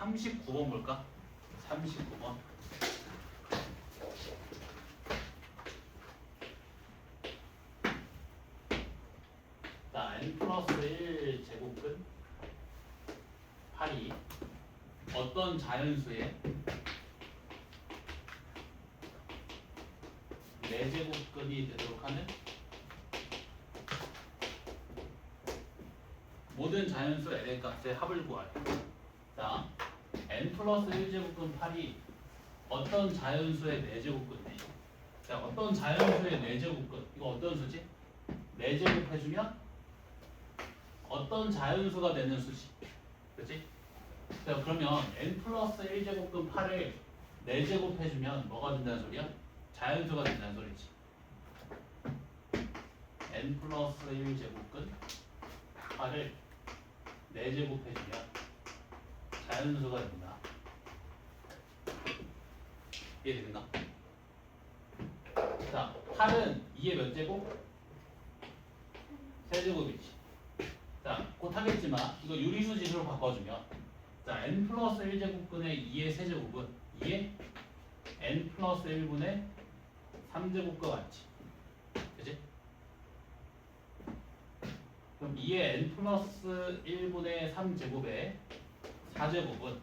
39번 볼까? 39번. 자, n 플러스 1 제곱근 8이 어떤 자연수의 4제곱근이 되도록 하는 모든 자연수 l의 값의 합을 구하래. 자, n 플러스 1제곱근 8이 어떤 자연수의 4제곱근이네. 자, 어떤 자연수의 4제곱근, 이거 어떤 수지? 4제곱 해주면 어떤 자연수가 되는 수지? 그치? 자, 그러면 n 플러스 1제곱근 8을 4제곱 해주면 뭐가 된다는 소리야? 자연수가 된다는 소리지. n 플러스 1제곱근 8을 4제곱 해주면 자연수가 된다. 이해되는가? 자, 8은 2의 몇 제곱? 3제곱이지. 자, 곧 하겠지만 이거 유리수직으로 바꿔주면 자, n 플러스 1제곱근의 2의 세제곱은 2의 n 플러스 1분의 3제곱과 같지. 그치? 그럼 2의 n 플러스 1분의 3제곱의 4제곱은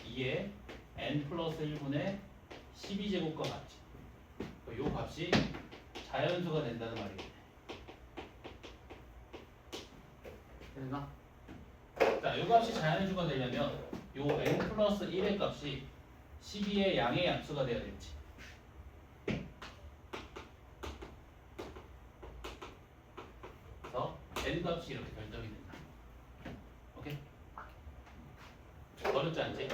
2의 n 플러스 1분의 12제곱과 같지. 이 값이 자연수가 된다는 말이겠네. 됐나? 자, 이 값이 자연수가 되려면 요 n 플러스 1의 값이 12의 양의 약수가 되어야 되지. 그래서 n 값이 이렇게 결정이 된다. 오케이? 어렵지 않지?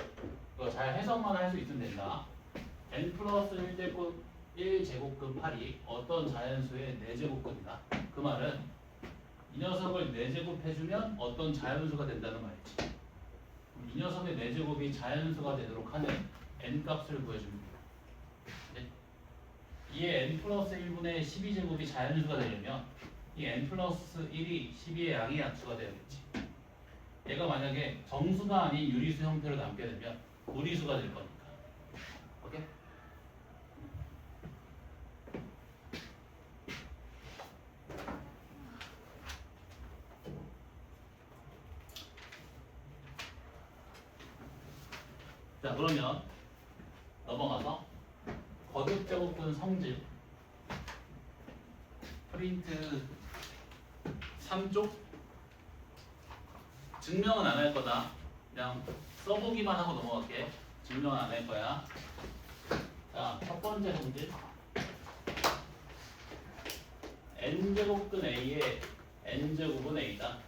이거 잘 해석만 할 수 있으면 된다. n 플러스 1제곱근 8이 어떤 자연수의 4제곱근이다. 그 말은 이 녀석을 4제곱 해주면 어떤 자연수가 된다는 말이지. 그럼 이 녀석의 4제곱이 자연수가 되도록 하는 n 값을 구해줍니다. 네? 이에 n 플러스 1분의 12제곱이 자연수가 되려면 이 n 플러스 1이 12의 양의 약수가 되어야겠지. 얘가 만약에 정수가 아닌 유리수 형태로 남게 되면 무리수가 될 거니까. 오케이? 자, 그러면 넘어가서 거듭제곱근 성질 프린트 3쪽 증명은 안 할 거다. 그냥 써보기만 하고 넘어갈게. 증명은 안 할 거야. 자, 첫 번째 성질 n제곱근 a의 n제곱은 a다.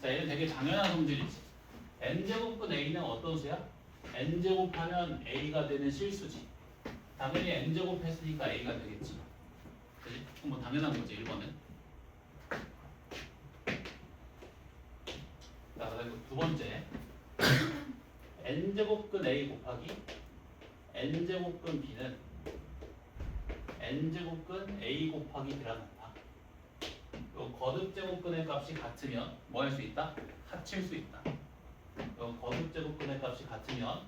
자, 얘는 되게 당연한 성질이지. n제곱근 a는 어떤 수야? n제곱하면 a가 되는 실수지. 당연히 n제곱 했으니까 a가 되겠지. 그치? 그럼 뭐 당연한 거지, 1번은. 자, 그리고 두 번째 n제곱근 a 곱하기 n제곱근 b는 n제곱근 a 곱하기 b랑 같다. 요 거듭제곱근의 값이 같으면 뭐 할 수 있다? 합칠 수 있다. 요 거듭제곱근의 값이 같으면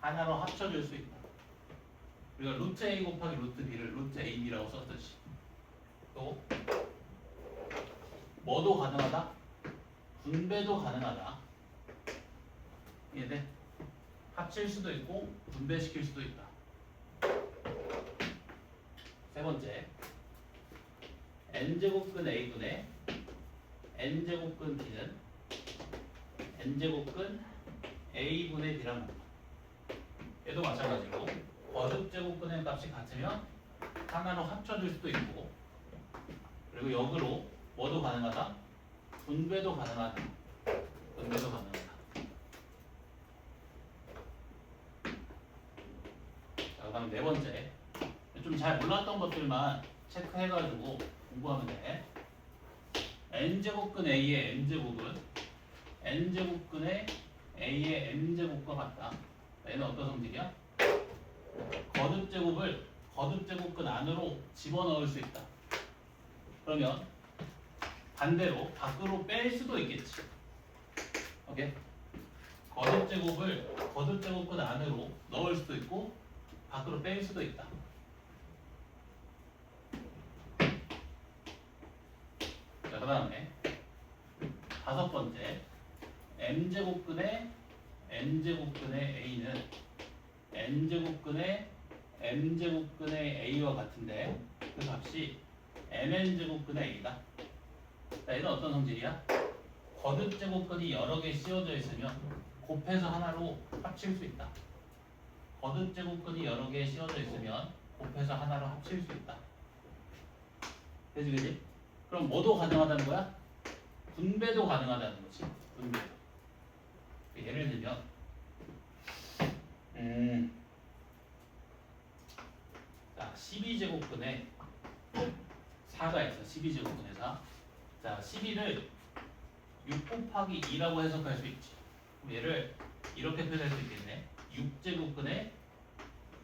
하나로 합쳐줄 수 있다. 우리가 루트 a 곱하기 루트 b를 루트 ab라고 썼듯이 또 뭐도 가능하다? 분배도 가능하다. 이해돼? 합칠 수도 있고 분배시킬 수도 있다. 세 번째 n제곱근 a분의 n제곱근 b는 n제곱근 a분의 b랑 같다. 얘도 마찬가지로 거듭제곱근의 값이 같으면 하나로 합쳐줄 수도 있고 그리고 역으로 뭐도 가능하다? 분배도 가능하다. 분배도 가능하다. 자, 그 다음 네 번째 좀 잘 몰랐던 것들만 체크해가지고 공부하면 돼. n제곱근 a의 n제곱은 n제곱근의 a의 m제곱과 같다. 얘는 어떤 성질이야? 거듭제곱을 거듭제곱근 안으로 집어넣을 수 있다. 그러면 반대로 밖으로 뺄 수도 있겠지. 오케이? 거듭 제곱근 안으로 넣을 수도 있고 밖으로 뺄 수도 있다. 자, 그다음에 다섯 번째 m제곱근의 a는 n제곱근의 m제곱근의 a와 같은데 그 값이 mn제곱근의 a다. 자, 얘는 어떤 성질이야? 거듭 제곱근이 여러 개 씌워져 있으면 곱해서 하나로 합칠 수 있다. 거듭 제곱근이 여러 개 씌워져 있으면 곱해서 하나로 합칠 수 있다. 그지? 그럼 뭐도 가능하다는 거야? 분배도 가능하다는 거지. 분배. 예를 들면 자, 12제곱근에 4가 있어. 12제곱근에 4. 자, 12를 6 곱하기 2라고 해석할 수 있지. 그럼 얘를 이렇게 표현할 수 있겠네. 6제곱근에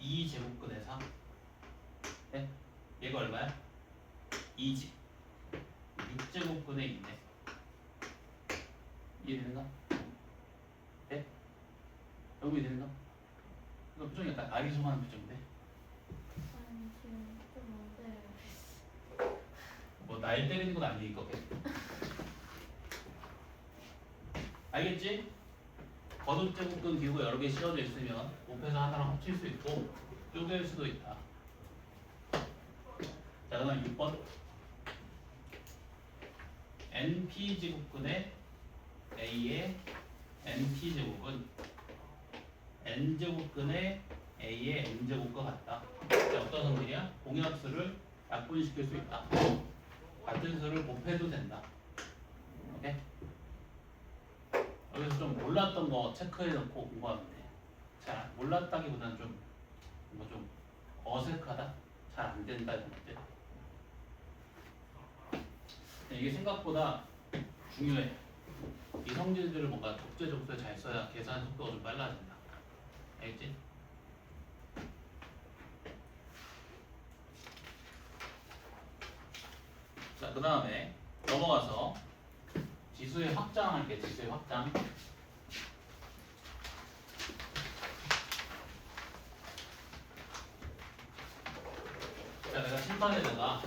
2제곱근에 4. 네? 얘가 얼마야? 2지. 6제곱근에 2네. 이해되는가? 네? 여기 되는가? 이거 표정이 약간 아리송하는 표정인데? 아니 지금 좀 어때요? 뭐 날 때리는 건 아니니까. 알겠지? 거듭 제곱근 기호가 여러 개 씌워져 있으면 곱해서 하나랑 합칠 수 있고 쪼갤 수도 있다. 자, 그다음 6번 np 제곱근의 a의 np 제곱은 n 제곱근의 a의 n 제곱과 같다. 자, 어떤 성질이야? 공약수를 약분시킬 수 있다. 같은 수를 곱해도 된다. 오케이? 여기서 좀 몰랐던 거 체크해놓고 공부하면 돼. 잘 몰랐다기보다는 좀 뭔가 좀 어색하다, 잘 안 된다 이런 것들. 이게 생각보다 중요해. 이 성질들을 뭔가 적재적소에 잘 써야 계산 속도가 좀 빨라진다. 알겠지? 자, 그 다음에 넘어가서 지수의 확장할게. 지수의 확장. 자, 내가 칠판에다가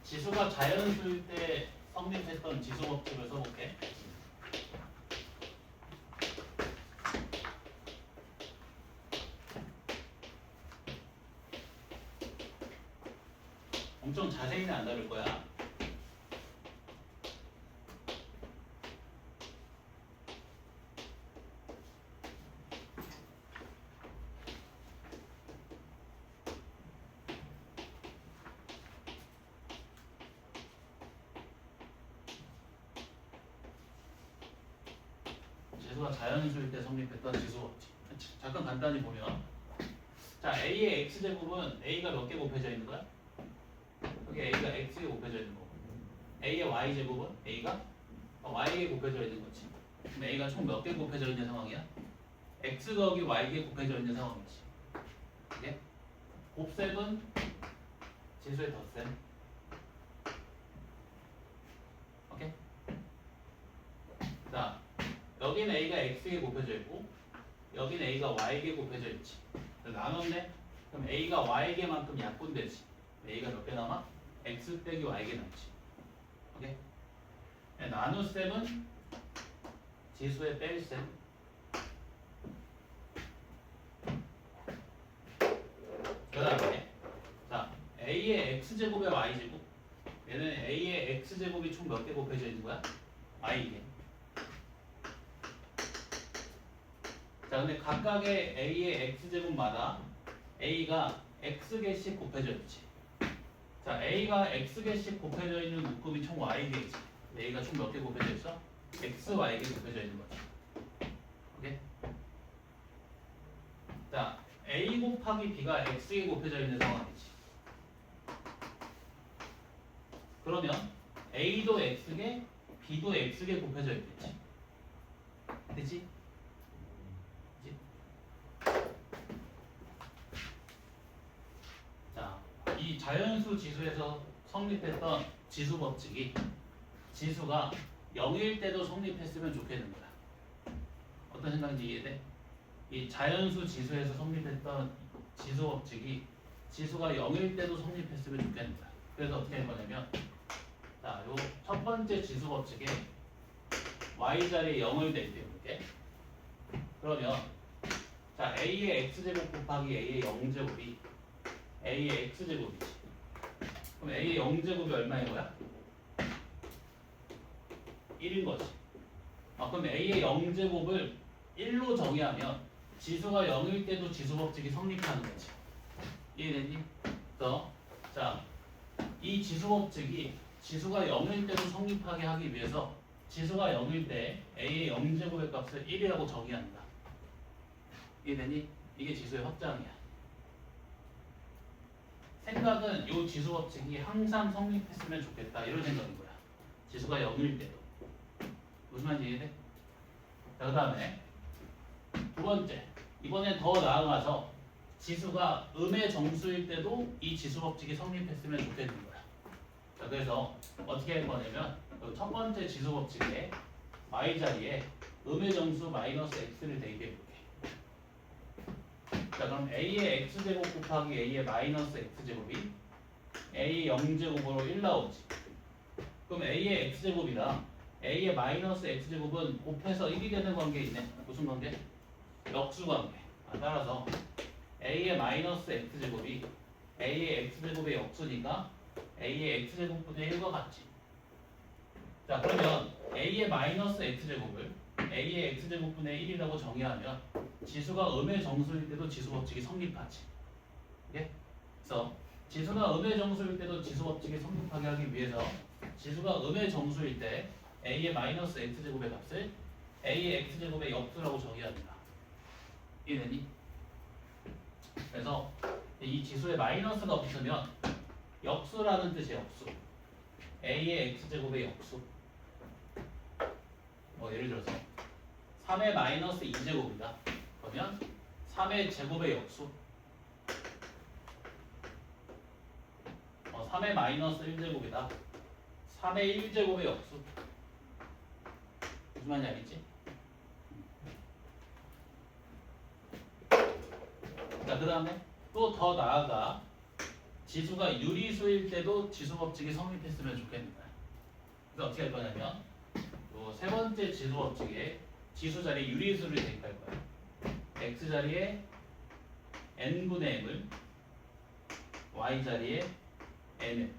지수가 자연수일 때 성립했던 지수 법칙을 써볼게. 엄청 자세히는 안 다룰 거야. 지수가 자연수일 때 성립했던 지수 법칙. 잠깐 간단히 보면, 자, a의 x제곱은 a가 몇 개 곱해져 있는 거야? 여기 a가 x에 곱해져 있는 거고, a의 y제곱은 a가 y에 곱해져 있는 거지. 그럼 a가 총 몇 개 곱해져 있는 상황이야? x 더하기 y에 곱해져 있는 상황이지. 이게 곱셈은 지수의 덧셈. 오케이? 자, 여기는 a가 x에 곱해져 있고 여기는 a가 y에 곱해져 있지. 나눴네? 그럼 a가 y에만큼 약분되지. a가 몇 개 남아? x 빼기 y에 남지. 오케이? 나눗셈은 지수의 뺄셈. 그 다음에 자, a의 x제곱에 y제곱. 얘는 a의 x제곱이 총 몇 개 곱해져 있는 거야? y개. 자, 근데 각각의 a의 x제곱마다 a가 x개씩 곱해져 있지. 자, a가 x개씩 곱해져 있는 묶음이 총 y개지. a가 총 몇 개 곱해져 있어? x, y개 곱해져 있는 거지. 오케이? 자, a 곱하기 b가 x에 곱해져 있는 상황이지. 그러면 a도 x개, b도 x개 곱해져 있겠지. 되지? 그치? 자, 이 자연수 지수에서 성립했던 지수 법칙이 지수가 0일 때도 성립했으면 좋겠는 거야. 어떤 생각인지 이해돼? 이 자연수 지수에서 성립했던 지수 법칙이 지수가 0일 때도 성립했으면 좋겠는 거야. 그래서 어떻게 할 거냐면, 자, 요 첫 번째 지수 법칙에 y 자리에 0을 대입해볼게. 그러면 자, a의 x제곱 곱하기 a의 0제곱이 a의 x제곱이지. 그럼 a의 0제곱이 얼마인 거야? 1인 거지. 그럼 a의 0제곱을 1로 정의하면 지수가 0일 때도 지수 법칙이 성립하는 거지. 이해됐니? 그래서 자, 이 지수 법칙이 지수가 0일 때도 성립하게 하기 위해서 지수가 0일 때 a의 0제곱의 값을 1이라고 정의한다. 이해되니? 이게 지수의 확장이야. 생각은 이 지수 법칙이 항상 성립했으면 좋겠다 이런 생각인 거야. 지수가 0일 때도. 무슨 말인지 이해돼? 자, 그 다음에 두 번째, 이번엔 더 나아가서 지수가 음의 정수일 때도 이 지수 법칙이 성립했으면 좋겠는 거야. 자, 그래서 어떻게 할 거냐면 여기 첫 번째 지수 법칙에 y 자리에 음의 정수 마이너스 x를 대입해 볼게. 자, 그럼 a의 x제곱 곱하기 a의 마이너스 x제곱이 a 0제곱으로 1 나오지. 그럼 a의 x제곱이랑 a의 마이너스 x제곱은 곱해서 1이 되는 관계 있네. 무슨 관계? 역수 관계. 따라서 a의 마이너스 x제곱이 a의 x제곱의 역수니까 a의 x제곱분의 1과 같지. 자, 그러면 a의 마이너스 x제곱을 a의 x제곱분의 1이라고 정의하면 지수가 음의 정수일 때도 지수 법칙이 성립하지. 예? 그래서 지수가 음의 정수일 때도 지수 법칙이 성립하게 하기 위해서 지수가 음의 정수일 때 a의 마이너스 x제곱의 값을 a의 x제곱의 역수라고 정의합니다. 이해되니? 그래서 이 지수에 마이너스가 없으면 역수라는 뜻의 역수. a의 x제곱의 역수. 예를 들어서 3의 마이너스 2제곱이다. 그러면 3의 제곱의 역수. 3의 마이너스 1제곱이다. 3의 1제곱의 역수. 무슨 말인지 알겠지? 자, 그 다음에 또 더 나아가 지수가 유리수일 때도 지수 법칙이 성립했으면 좋겠습니다. 그래서 어떻게 할 거냐면 요 세 번째 지수 법칙에 지수 자리에 유리수를 대입할 거예요. x 자리에 n분의 m을 y 자리에 n을.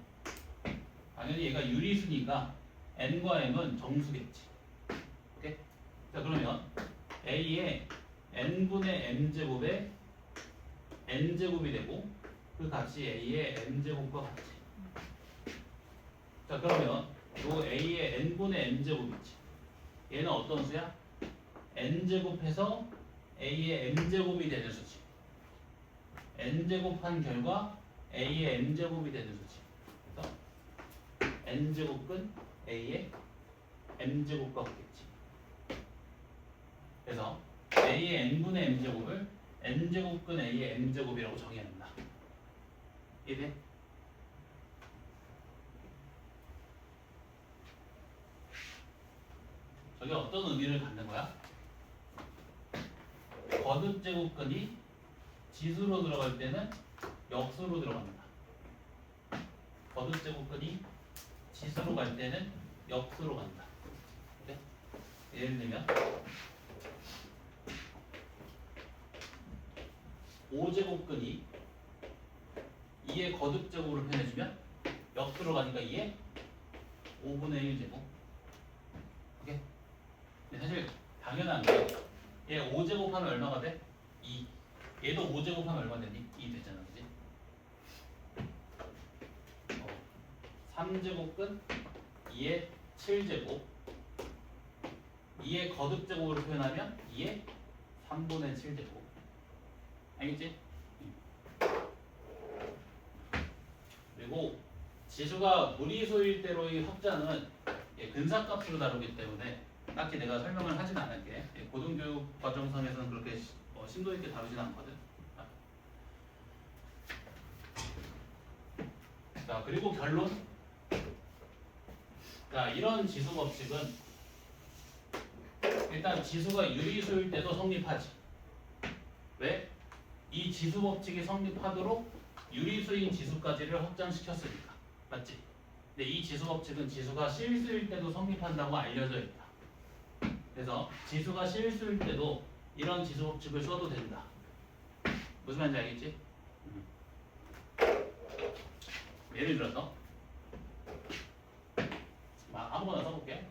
당연히 얘가 유리수니까 n과 m은 정수겠지. 오케이? 자, 그러면 a의 n분의 m제곱에 n제곱이 되고 그 값이 a의 m제곱과 같지. 자, 그러면 요 a의 n분의 m제곱 있지. 얘는 어떤 수야? n제곱해서 a의 m제곱이 되는 수지. n제곱한 결과 a의 m제곱이 되는 수지. 그래서 n제곱은 a의 m제곱과 같겠지. 그래서 a의 n분의 m제곱을 n제곱근 a의 m제곱이라고 정의한다. 이해돼? 저게 어떤 의미를 갖는 거야? 거듭제곱근이 지수로 들어갈 때는 역수로 들어갑니다. 거듭제곱근이 지수로 갈 때는 역수로 간다. 네? 예를 들면 5제곱근이 2의 거듭제곱으로 표현해주면 역수로 가니까 2의 5분의 1제곱. 오케이? 근데 사실 당연한 게 얘 5제곱하면 얼마가 돼? 2. 얘도 5제곱하면 얼마 되니? 2 되잖아, 그지? 3제곱근 2의 7제곱. 2의 거듭제곱으로 표현하면 2의 3분의 7제곱. 알겠지? 그리고 지수가 무리수일 때로의 확장은 근사값으로 다루기 때문에 딱히 내가 설명을 하진 않을게. 고등교육 과정상에서는 그렇게 심도 있게 다루진 않거든. 자, 그리고 결론. 자, 이런 지수 법칙은 일단 지수가 유리수일 때도 성립하지. 왜? 이 지수 법칙이 성립하도록 유리수인 지수까지를 확장시켰으니까. 맞지? 근데 이 지수 법칙은 지수가 실수일 때도 성립한다고 알려져 있다. 그래서 지수가 실수일 때도 이런 지수 법칙을 써도 된다. 무슨 말인지 알겠지? 예를 들어서 아무거나 써볼게.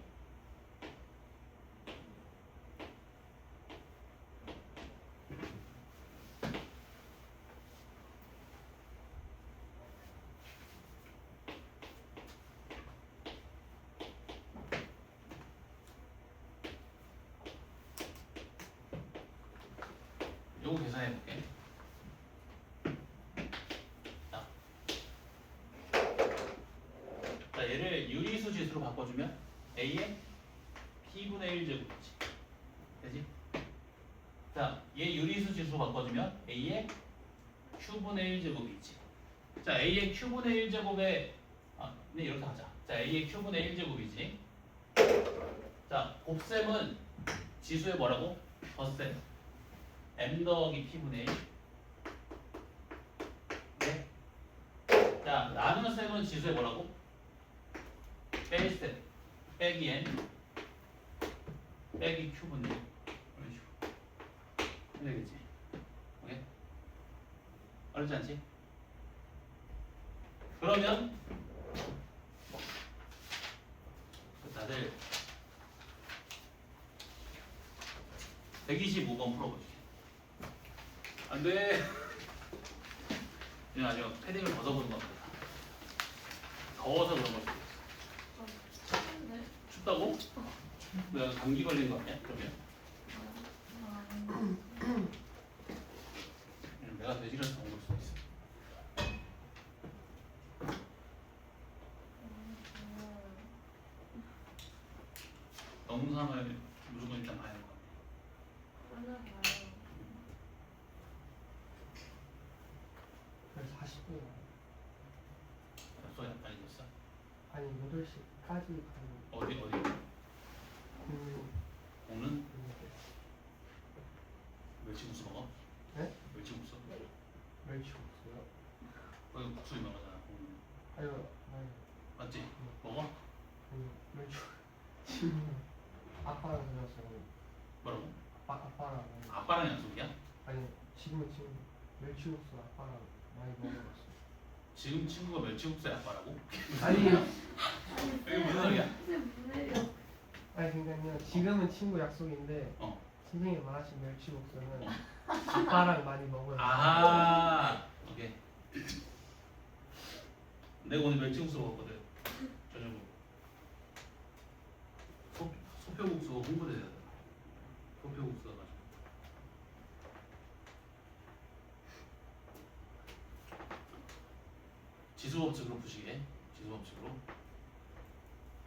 요거 계산해볼게. 자, 얘를 유리수 지수로 바꿔주면 A의 P분의 1 제곱이지. 되지? 자, 얘 유리수 지수로 바꿔주면 A의 Q분의 1 제곱이 있지. 자, A의 Q분의 1 제곱에 네, 이렇게 하자. 자, A의 Q분의 1 제곱이지. 자, 곱셈은 지수의 뭐라고? 덧셈. M 더하기 P분의 1. 네. 자, 나눗셈은 지수의 뭐라고? 뺄셈. 빼기 N. 빼기 Q분의 1. 이런 식으로. 되겠지? 오케이? 어렵지 않지? 그러면 다들 125번 풀어보시게. 안 돼. 이거 아니요. 패딩을 벗어보는 것 같다. 더워서 그런 걸 수도 있어. 네. 춥다고? 내가 감기 걸린 거 아니야? 그러면? 내가 돼지라서 그런 걸 수도 있어. 영상을 무조건 일단 봐야 될 것 같아. 오늘 봐요. 그래서 40분 소야 많이 됐어? 아니 8시까지 가는 어디? 오는 멸치국수 먹어? 네? 멸치국수? 멸치국수요? 거기 국수 유명하잖아. 오는. 아니요 맞지? 먹어? 아니 멸치 아빠랑 그랬어요. 뭐라고? 아빠랑 아빠랑 약속이야? 아니 지금 멸치국수 아빠랑 많이 먹어봤어요. 지금 친구가 멸치국수의 아빠라고? 아니요. 이게 무슨 소리야? 뭐예요? 아니 그러니까요 지금은 친구 약속인데 어. 선생님 말하신 멸치국수는 아빠랑 많이 먹어요. 아하. 오케이. 내가 오늘 멸치국수 먹었거든. 저녁으로. 소표국수 홍보대사잖아. 소표국수가 가지고. 지수법칙으로 푸시게. 지수법칙으로.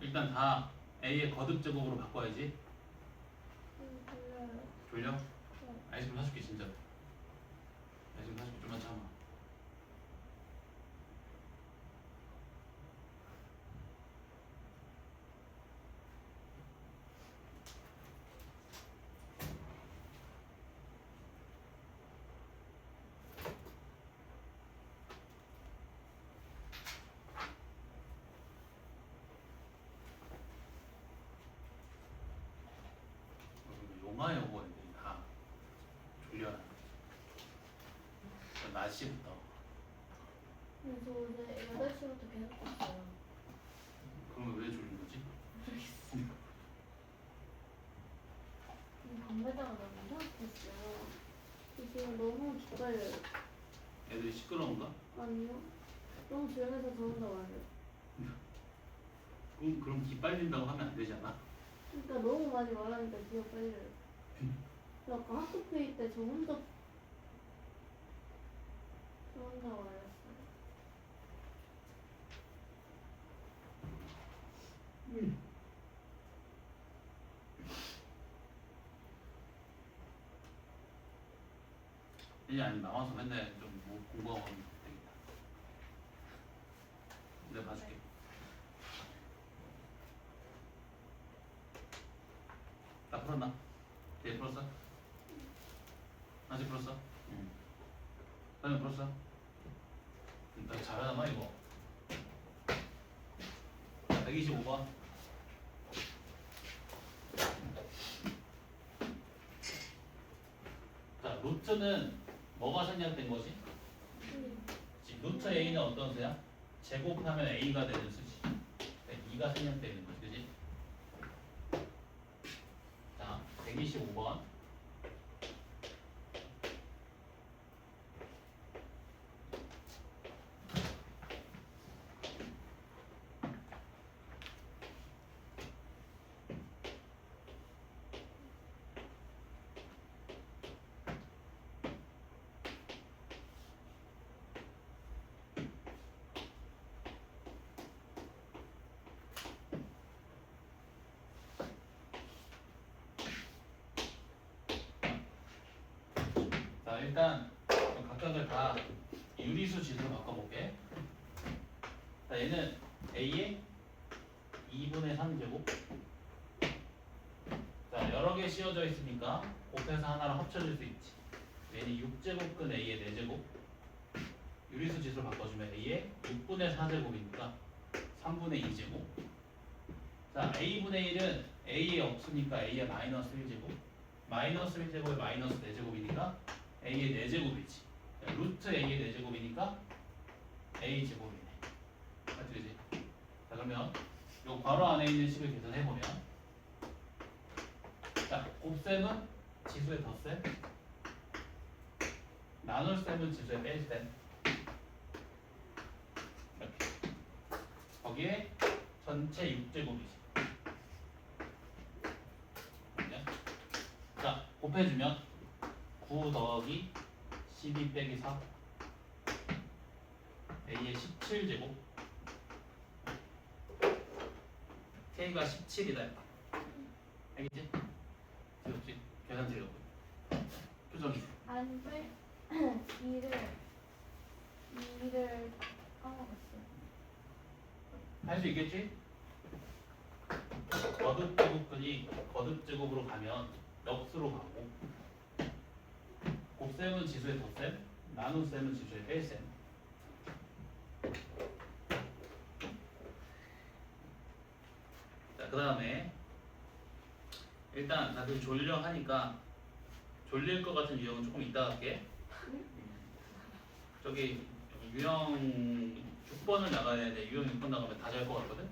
일단 다 A의 거듭 제곱으로 바꿔야지. 졸려? 아이스크림 사줄게 진짜. 아이스크림 사줄게. 좀만 참아. 용화 여고 애들이 다 졸려요. 낮 시부터. 저 어제 8시부터 계속 봤어요. 그러면 왜 졸린 거지? 밤에다가 너무 생각했어요. 지금 너무 기빨려요. 애들이 시끄러운가? 아니요. 너무 조용해서 저 혼자 말해요. 그럼 기 빨린다고 하면 안 되지 않아? 그러니까 너무 많이 말하니까 기가 빨려요. 아까 학교회의 때 저 혼자 말했어요. 이제 아니 나와서 맨날 좀 뭐 공부하고 하면 되겠다. 내가 봐줄게. 다 풀었나? 아직 풀었어? 응. 나는 풀었어? 나 잘하나 이거. 자, 125번. 자, 루트는 뭐가 생략된 거지? 지금 루트 a는 어떤 수야? 제곱하면 a가 되는 수지. 2가 생략되는 거지, 그지? 자, 125번. 자, 일단 각각을 다 유리수 지수로 바꿔볼게. 자, 얘는 a의 2분의 3제곱. 자, 여러 개 씌워져 있으니까 곱해서 하나로 합쳐질 수 있지. 얘는 6제곱근 a의 4제곱. 유리수 지수로 바꿔주면 a의 6분의 4제곱이니까 3분의 2제곱. 자, a분의 1은 a에 없으니까 a의 마이너스 1제곱. 마이너스 1제곱에 마이너스 4제곱이니까 a의 4제곱이지. 루트 a의 4제곱이니까 a제곱이네. 맞지, 그지? 자, 그러면 요 괄호 안에 있는 식을 계산해보면, 자, 곱셈은 지수의 덧셈, 나눌셈은 지수의 뺄셈. 이렇게. 거기에 전체 6제곱이지. 자, 곱해주면 9 더하기 12 빼기 4 a의 17제곱 k가 17이다. 알겠지? 지웠지? 계산 제곱 표정이 안돼. 이를 까먹었어. 할 수 있겠지? 거듭 제곱근이 거듭 제곱으로 가면 역수로 가고, 곱셈은 지수의 덧셈, 나눗셈은 지수의 뺄셈. 자, 그 다음에 일단 다들 졸려 하니까 졸릴 것 같은 유형은 조금 이따 할게. 저기 유형 6번을 나가야 되는데 유형 6번 나가면 다 잘 것 같거든.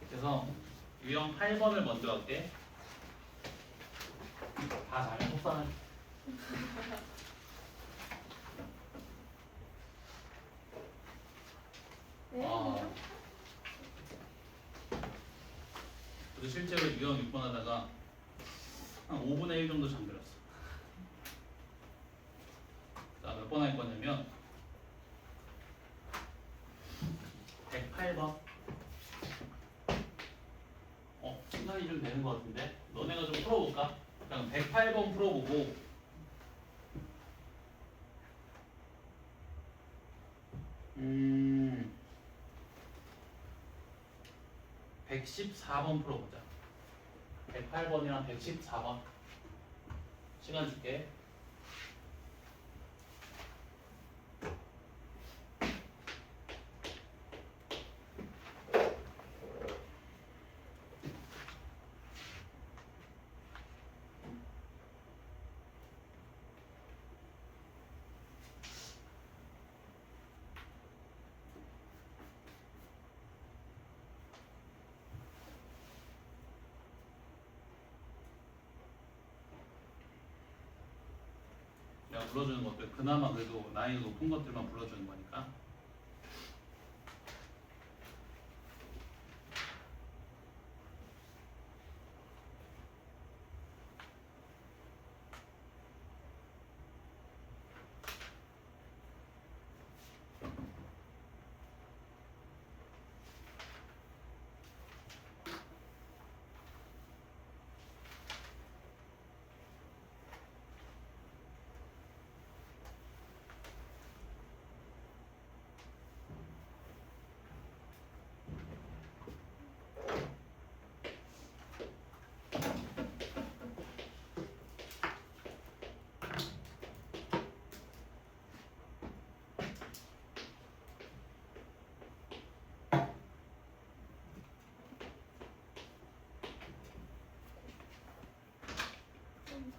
그래서 유형 8번을 먼저 할게. 다 잘해 속상해. 왜? 아. 저도 실제로 유형 6번 하다가 한 5분의 1 정도 잠들었어. 자, 몇 번 할 거냐면 108번. 시간이 좀 되는 것 같은데 너네가 좀 풀어볼까? 그냥 108번 풀어보고 114번 풀어보자. 108번이랑 114번 시간 줄게. 내가 불러주는 것들 그나마 그래도 난이도 높은 것들만 불러주는 거니까.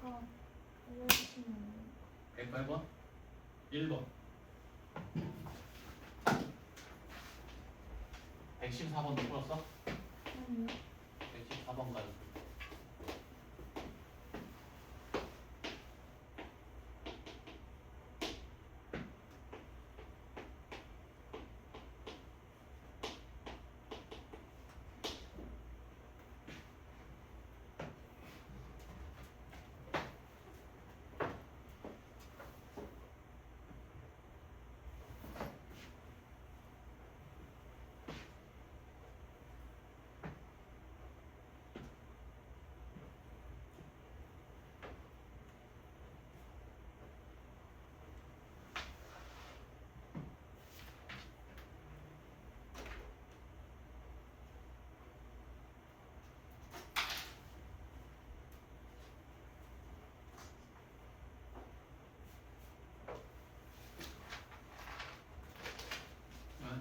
아까 알려주시면 108번? 1번. 114번도 풀었어? 아니요. 114번 가지고.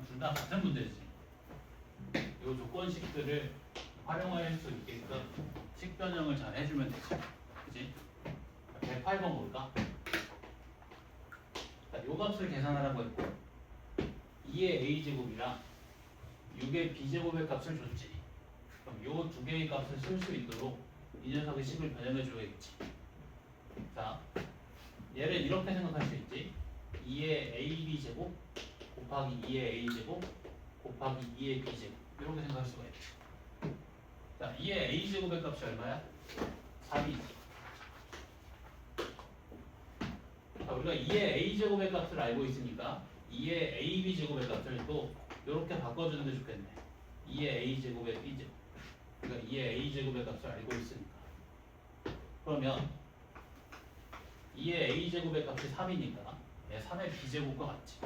둘 다 같은 문제지. 이 조건식들을 활용할 수 있게끔 식 변형을 잘 해주면 되지. 그치? 108번 볼까? 자, 요 값을 계산하라고 했고 2의 a제곱이랑 6의 b제곱의 값을 줬지. 그럼 요 두 개의 값을 쓸 수 있도록 이 녀석의 식을 변형해 줘야겠지. 자, 얘를 이렇게 생각할 수 있지. 2의 ab제곱 곱하기 2의 a제곱 곱하기 2의 b제곱 이렇게 생각할 수가 있지. 자, 2의 a제곱의 값이 얼마야? 3이지. 자, 우리가 2의 a제곱의 값을 알고 있으니까 2의 ab제곱의 값을 또 이렇게 바꿔주는 게 좋겠네. 2의 a제곱의 b제곱. 그러니까 2의 a제곱의 값을 알고 있으니까. 그러면 2의 a제곱의 값이 3이니까 3의 b제곱과 같지.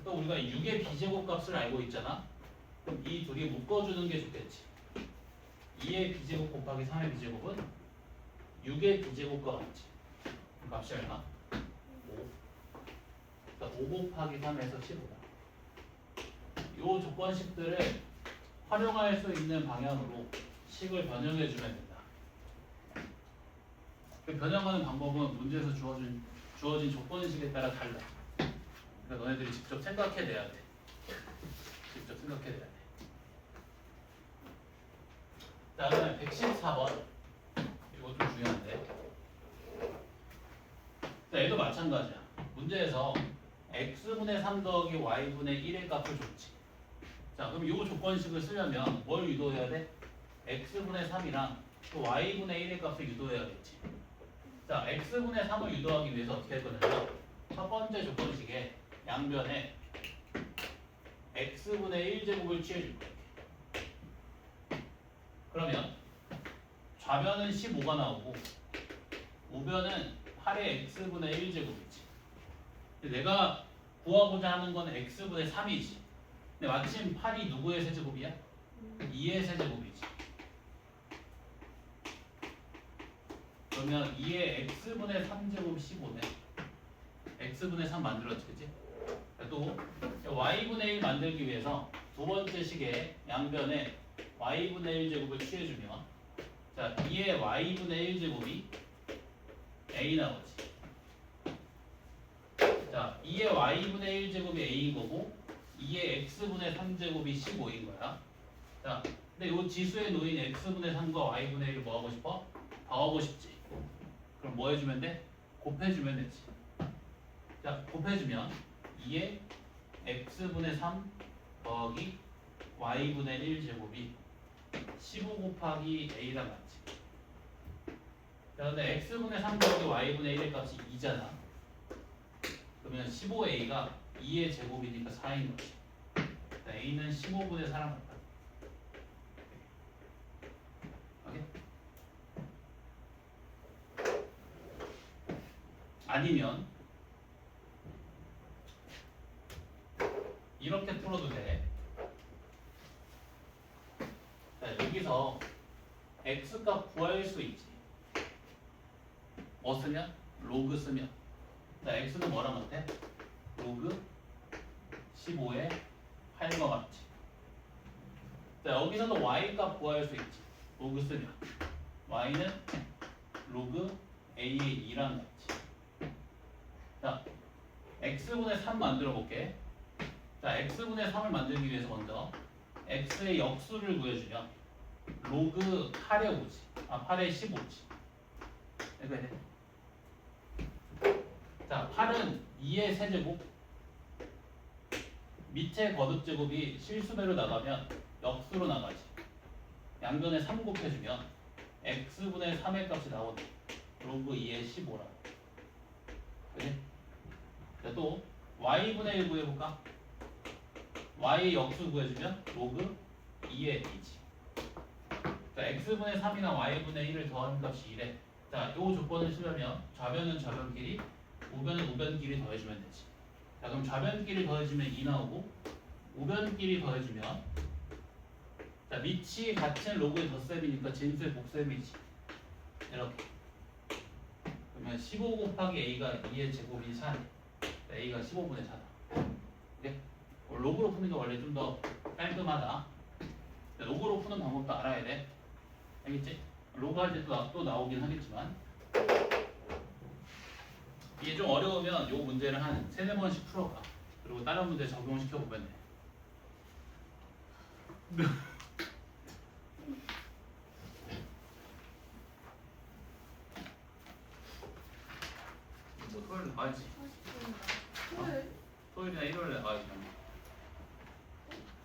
또 우리가 6의 b제곱 값을 알고 있잖아. 그럼 이 둘이 묶어주는 게 좋겠지. 2의 b제곱 곱하기 3의 b제곱은 6의 b제곱과 같지. 그럼 값이 얼마? 5. 그러니까 5 곱하기 3에서 15다. 이 조건식들을 활용할 수 있는 방향으로 식을 변형해주면 된다. 그 변형하는 방법은 문제에서 주어진 조건식에 따라 달라. 그러니까 너네들이 직접 생각해내야 돼. 직접 생각해내야 돼. 자, 그다음에 114번. 이거 좀 중요한데. 자, 얘도 마찬가지야. 문제에서 x분의 3 더하기 y분의 1의 값을 줬지. 자, 그럼 이 조건식을 쓰려면 뭘 유도해야 돼? x분의 3이랑 또 y분의 1의 값을 유도해야겠지. 자, x분의 3을 유도하기 위해서 어떻게 할 거냐면 첫 번째 조건식에 양변에 x분의 1제곱을 취해줄 거야. 그러면 좌변은 15가 나오고 우변은 8의 x분의 1제곱이지. 내가 구하고자 하는 건 x분의 3이지. 근데 마침 8이 누구의 세제곱이야? 2의 세제곱이지. 그러면 2의 x분의 3제곱 15네. x분의 3 만들었지, 그치? 또 y분의 1 만들기 위해서 두 번째 식의 양변에 y분의 1제곱을 취해주면 자, 2의 y분의 1제곱이 a 나오지. 자, 2의 y분의 1제곱이 a인 거고 2의 x분의 3제곱이 15인 거야. 자, 근데 이 지수에 놓인 x분의 3과 y분의 1을 뭐 하고 싶어? 더하고 싶지. 그럼 뭐 해주면 돼? 곱해주면 되지. 자, 곱해주면 2의 x분의 3 더하기 y분의 1제곱이 15 곱하기 a랑 같지. 자, 근데 x분의 3 더하기 y분의 1의 값이 2잖아. 그러면 15a가 2의 제곱이니까 4인 거지. 자, a는 15분의 4랑 같다. 오케이? 아니면 이렇게 풀어도 돼. 자, 여기서 x값 구할 수 있지. 뭐 쓰면? 로그 쓰면. 자, x는 뭐랑 같아? 로그 15의 8과 같지. 자, 여기서도 y값 구할 수 있지. 로그 쓰면. y는 로그 a의 2랑 같지. 자, x분의 3 만들어 볼게. 자, x분의 3을 만들기 위해서 먼저 x의 역수를 구해주면 로그 8의 5지. 8의 15지. 이렇게 돼. 자, 8은 2의 세제곱. 밑에 거듭제곱이 실수배로 나가면 역수로 나가지. 양변에 3 곱해주면 x분의 3의 값이 나오네. 로그 2의 15라. 그래? 자, 또 y분의 1 구해볼까? y 역수 구해주면 로그 2의 a지. 자, x분의 3이나 y분의 1을 더하는 값이 2래. 자, 요 조건을 쓰려면 좌변은 좌변끼리, 우변은 우변끼리 더해주면 되지. 자, 그럼 좌변끼리 더해주면 2 나오고, 우변끼리 더해주면, 자, 밑이 같은 로그의 덧셈이니까 진수의 곱셈이지. 이렇게. 그러면 15 곱하기 a가 2의 제곱이 4네. a가 15분의 4다. 이렇게. 로그로 푸는 게 원래 좀 더 깔끔하다. 로그로 푸는 방법도 알아야 돼. 알겠지? 로그 할 때 또 나오긴 하겠지만, 이게 좀 어려우면 이 문제를 한 3-4번씩 풀어봐. 그리고 다른 문제 적용시켜 보면 돼. 뭐 토요일 나가야지. 40분이다. 토요일? 토요일이나 일요일에 나가야지.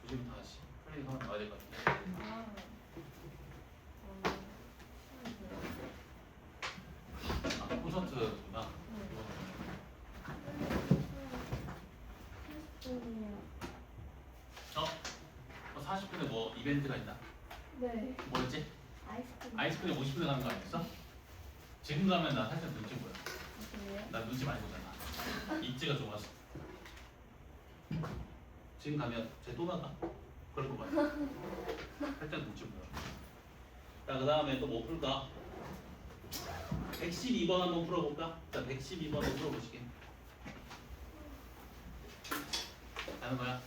2시부터 다시 플레이 하면 나가야 될 것 같아. 아. 콘서트구나. 40분이에요. 40분에 뭐 이벤트가 있나? 네. 뭐였지? 아이스크림. 아이스크림 50분에 가는 거 아니었어? 지금 가면 나 살짝 눈치 보여. 그래요? 나 눈치 많이 보잖아. 입지가 좁아서. 지금 가면 쟤 또 나가? 그럴 거 같아. 살짝 눈치 보여. 자, 그 다음에 또 뭐 풀까? 112번 한번 풀어볼까? 자, 112번 한번 풀어보시게. 하는 거야?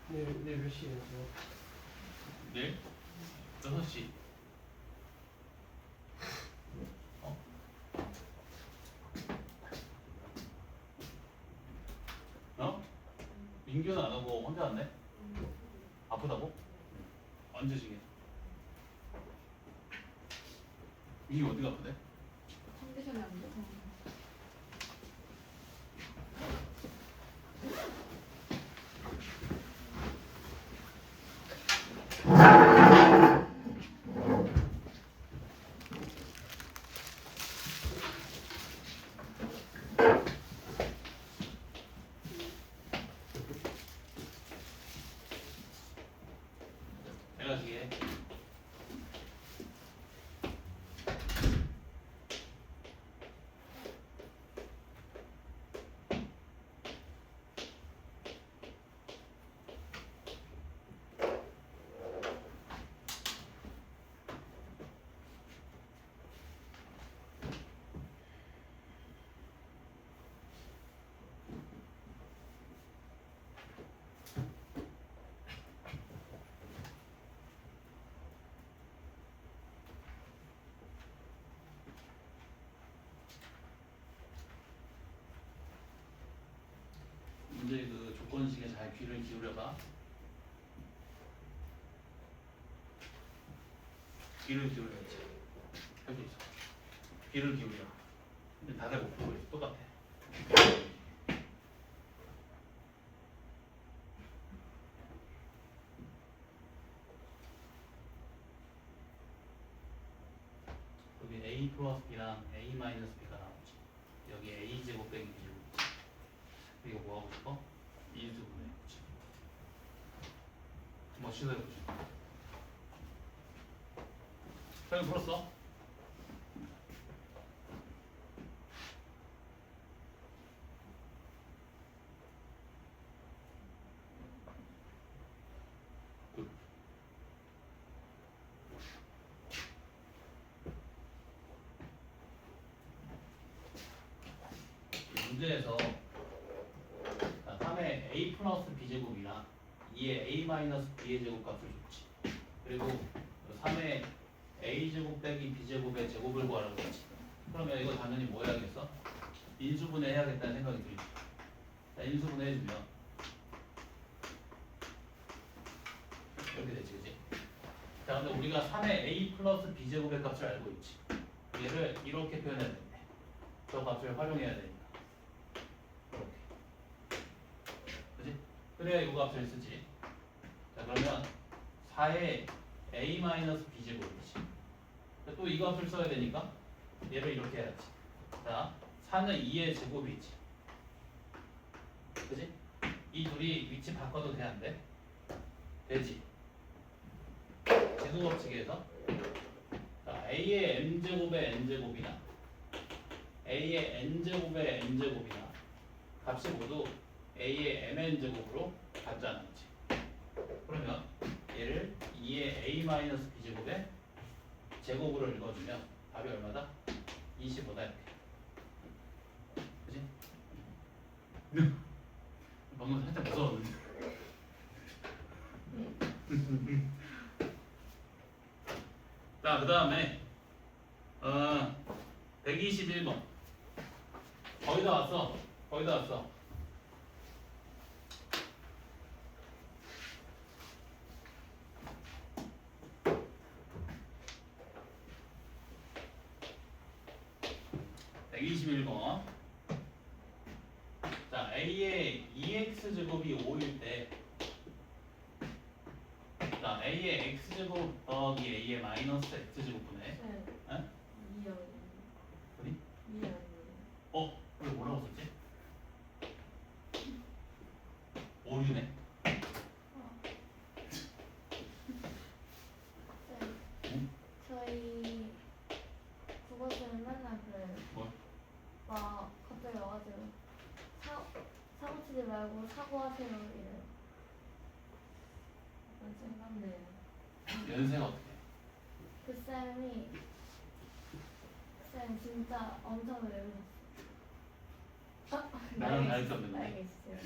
내일 몇 시에 해요? 내일? 6시. 민규는 안 오고 혼자 왔네? 아프다고? 언제 시게? 민규 어디가 아프대? 컨디션이 안 좋아. 내가 시게. 문제 그 조건식에 잘 귀를 기울여봐. 귀를 기울여야지. 할 수 있어. 귀를 기울여. 근데 다들 못 보고 있어. 똑같아. 여기 a 플러스 b랑 a 마이너스 b가 나오지. 여기 a 제곱 빼기 b 제곱. 이거 뭐 하고 싶어? 인수분해. 뭐 시도해보자. 설명 풀었어? 굿. 문제에서 3의 a 플러스 b 제곱이랑 2의 a 마이너스 b의 제곱값을 줬지. 그리고 3의 a 제곱 빼기 b 제곱의 제곱을 구하라고 했지. 그러면 이거 당연히 뭐 해야겠어? 인수분해 해야겠다는 생각이 들죠. 자, 인수분해 해주면 이렇게 되지, 그지? 자, 근데 우리가 3의 a 플러스 b제곱의 값을 알고 있지. 얘를 이렇게 표현해야 되는데 저 값을 활용해야 되니까 이렇게, 그지? 그래야 이 값을 쓰지. 자, 그러면 4의 a 마이너스 b제곱이지. 또 이 값을 써야 되니까 얘를 이렇게 해야지. 자, 4는 2의 제곱이지. 그지? 이 둘이 위치 바꿔도 돼, 안 돼? 되지. 제곱법칙에서 자, a의 m제곱의 n제곱이나 a의 n제곱의 n제곱이나 값이 모두 a의 mn제곱으로 같잖아, 그치? 그러면 얘를 2의 a-b제곱의 제곱으로 읽어주면 답이 얼마다? 25다, 이렇게. 그지? 방금 살짝 무서웠는데. 자, 그 다음에 121번. 거의 다 왔어. 거의 다 왔어. 자, a의 2x제곱이 5일 때, 자, a의 x제곱 더하기 a의 마이너스 x제곱분의, 네. 응? 2요. 어디? 2요. 왜 뭐라고 썼지? 5류네. 응? 저희 국어쌤 맨날 그래요. 뭘? 막 갑자기 와가지고 사고 치지 말고 사고하세요 이래요. 약간 생각나요. 연세가 어떻게? 그 쌤이 쌤 진짜 엄청 외우셨어요. 나랑 다를 수 없는데. 알겠어요.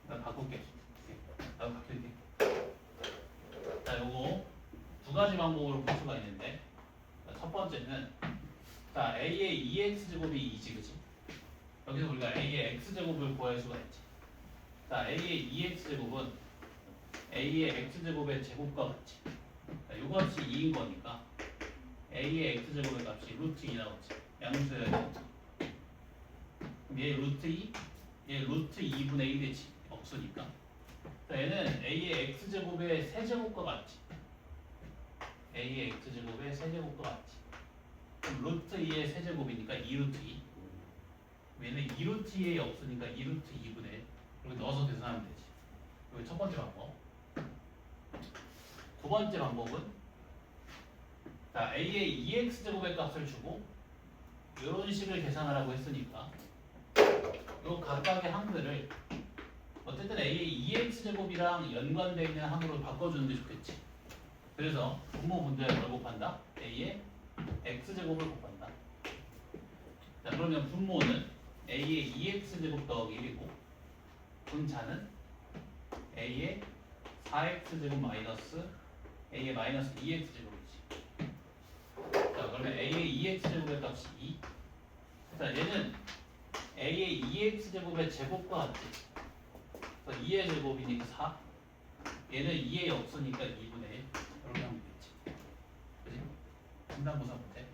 나 바꿀게. 나도 바꿀게. 자, 요거 두 가지 방법으로 볼 수가 있는데, 자, 첫 번째는 자, a의 2x제곱이 2지, 그치? 여기서 우리가 a의 x제곱을 구할 수가 있지. 자, a의 2x제곱은 a의 x제곱의 제곱과 같지. 자, 요 값이 2인 거니까 a의 x제곱의 값이 루트 2 나오지. 양수해야 돼. 그럼 얘 루트 2, 얘 루트 2분의 1이지. 없으니까. 자, 얘는 a의 x제곱의 세제곱과 같지. a의 x제곱의 세제곱과 같지. 그럼 루트 2의 세제곱이니까 2루트 2. 얘는 2루트 2에 없으니까 2루트 2분의 1. 이렇게 넣어서 계산하면 되지. 이게 첫 번째 방법. 두 번째 방법은 자, a의 2x제곱의 값을 주고 이런 식을 계산하라고 했으니까 요 각각의 항들을 어쨌든 a의 2x제곱이랑 연관되어 있는 항으로 바꿔주는 게 좋겠지. 그래서 분모 분자에 뭘 곱한다? a의 x제곱을 곱한다. 자, 그러면 분모는 a의 2x제곱 더하기 1이고 분자는 a의 4x제곱 마이너스 a의 마이너스 2x제곱이지. 자, 그러면 a의 2x제곱의 값이 2. 자, 얘는 a의 2x제곱의 제곱과 같지. 그래서 2의 제곱이니까 4. 얘는 2에 없으니까 2분의 1. 이렇게 하면 되겠지. 그지? 분담부사 못해.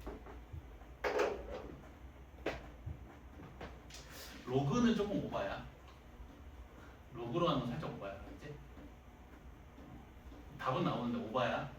로그는 조금 오바야. 로그로 하면 살짝 오바야. 알지? 답은 나오는데 오바야.